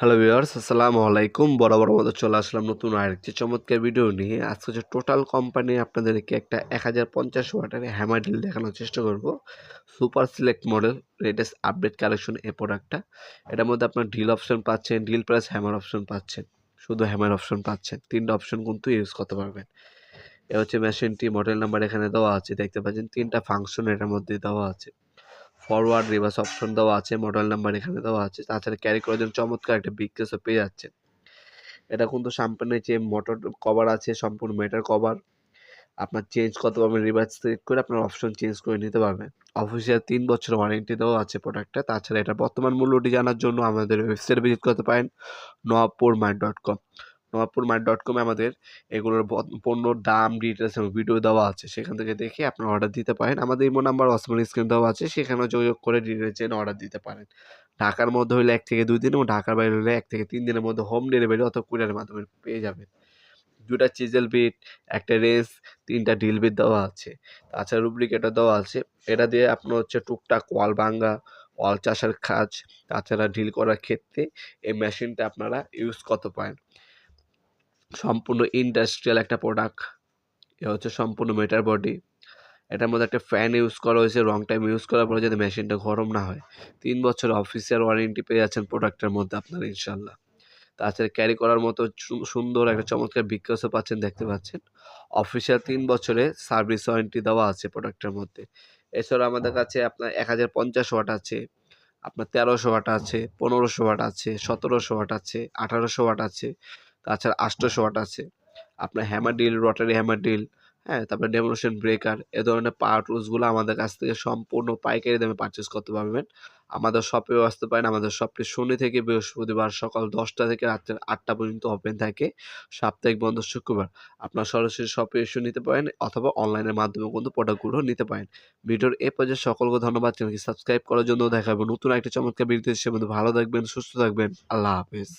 Hello viewers, আসসালামু আলাইকুম। বরাবর মতো চলে আসলাম নতুন আরেকটি চমৎকার ভিডিও নিয়ে। আজকে হচ্ছে টোটাল কোম্পানি আপনাদেরকে একটা 1050 ওয়াটের হ্যামার ড্রিল দেখানোর চেষ্টা করব। Super select model latest update collection এই প্রোডাক্টটা। এটার মধ্যে আপনার ড্রিল অপশন পাচ্ছেন, ড্রিল প্লাস হ্যামার অপশন পাচ্ছেন, শুধু হ্যামার অপশন পাচ্ছেন। 3টা অপশন কিন্তু ইউজ করতে পারবেন। এ হচ্ছে মেশিনটি, মডেল নাম্বার এখানে দেওয়া আছে, দেখতে পাচ্ছেন 3টা ফাংশন এটার মধ্যে দেওয়া আছে। ফরওয়ার্ড রিভার্স অপশন দেওয়া আছে, মডেল নাম্বার এখানে দেওয়া আছে। তাছাড়া ক্যারি করার জন্য চমৎকার একটা বিগ কেসও পেয়ে যাচ্ছেন। এটা কিন্তু সামনের যে মোটর কভার আছে সম্পূর্ণ মেটাল কভার। আপনার চেঞ্জ করতে পারবেন, রিভার্স সিলেক্ট করে আপনার অপশন চেঞ্জ করে নিতে পারবেন। অফিসিয়াল 3 বছর ওয়ারেন্টি দেওয়া আছে প্রোডাক্টটা। তাছাড়া এটার বর্তমান মূল্যটি জানার জন্য আমাদের ওয়েবসাইট ভিজিট করতে পারেন নওয়াবপুরমার্ট.com। নওয়াবপুরমার্ট.com-এ আমাদের এগুলোর পণ্যর দাম, ডিটেলস এবং ভিডিও দেওয়া আছে। সেখান থেকে দেখে আপনারা অর্ডার দিতে পারেন। আমাদের ইমো নাম্বার ওয়াটসঅ্যাপ স্ক্রিন দেওয়া আছে, সেখানেও যোগাযোগ করে ডিটেলস জেনে অর্ডার দিতে পারেন। ঢাকার মধ্যে হইলে 1 থেকে 2 দিন এবং ঢাকার বাইরে হলে 1 থেকে 3 দিনের মধ্যে হোম ডেলিভারি অথবা কুরিয়ারের মাধ্যমে পেয়ে যাবেন। 2টা চিজেল বিট, একটা রেস, 3টা ড্রিল বিট দেওয়া আছে। তাছাড়া রুব্রিকেটর দেওয়া আছে। এটা দিয়ে আপনার হচ্ছে টুকটাক ওয়াল ভাঙা, ওয়াল চাষার কাজ, তাছাড়া ড্রিল করার ক্ষেত্রে এই মেশিনটা আপনারা ইউজ করতে পারেন। সম্পূর্ণ ইন্ডাস্ট্রিয়াল একটা প্রোডাক্ট। এ হচ্ছে সম্পূর্ণ মেটার বডি। এটার মধ্যে একটা ফ্যান ইউজ করা হয়েছে, লং টাইম ইউজ করার পরে যাতে মেশিনটা গরম না হয়। 3 বছর অফিসিয়াল ওয়ারেন্টি পেয়ে যাচ্ছেন প্রোডাক্টের মধ্যে আপনারা ইনশাল্লাহ। তাছাড়া ক্যারি করার মতো সুন্দর একটা চমৎকার বিকাশও পাচ্ছেন, দেখতে পাচ্ছেন। অফিসিয়াল 3 বছরের সার্ভিস ওয়ারেন্টি দেওয়া আছে প্রোডাক্টের মধ্যে। এছাড়া আমাদের কাছে আপনার 1050 ওয়াট আছে, আপনার 1300 ওয়াট আছে, 1500 ওয়াট আছে, 1700 ওয়াট আছে, 1800 ওয়াট আছে, তাছাড়া 800 ওয়াট আছে। আপনার hammer drill, Rotary hammer drill, হ্যাঁ? তারপরে ডেমোনেশন ব্রেকার, এ ধরনের পাওয়ার টুলসগুলো আমাদের কাছ থেকে সম্পূর্ণ পাইকারি দামে পারচেজ করতে পারবেন। আমাদের শপেও আসতে পারেন। আমাদের শপটি শনি থেকে বৃহস্পতিবার সকাল 10টা থেকে রাত্রে 8টা পর্যন্ত ওপেন থাকে। সাপ্তাহিক বন্ধ শুক্রবার। আপনারা সরাসরি শপে এসে নিতে পারেন অথবা অনলাইনের মাধ্যমেও কিন্তু প্রোডাক্টগুলো নিতে পারেন। ভিডিওর এ পর্যায়ে সকলকে ধন্যবাদ। চ্যানেলটি সাবস্ক্রাইব করার জন্য। দেখা হবে নতুন একটা চমৎকার ভিডিওতে। সে পর্যন্ত ভালো থাকবেন, সুস্থ থাকবেন। আল্লাহ হাফেজ।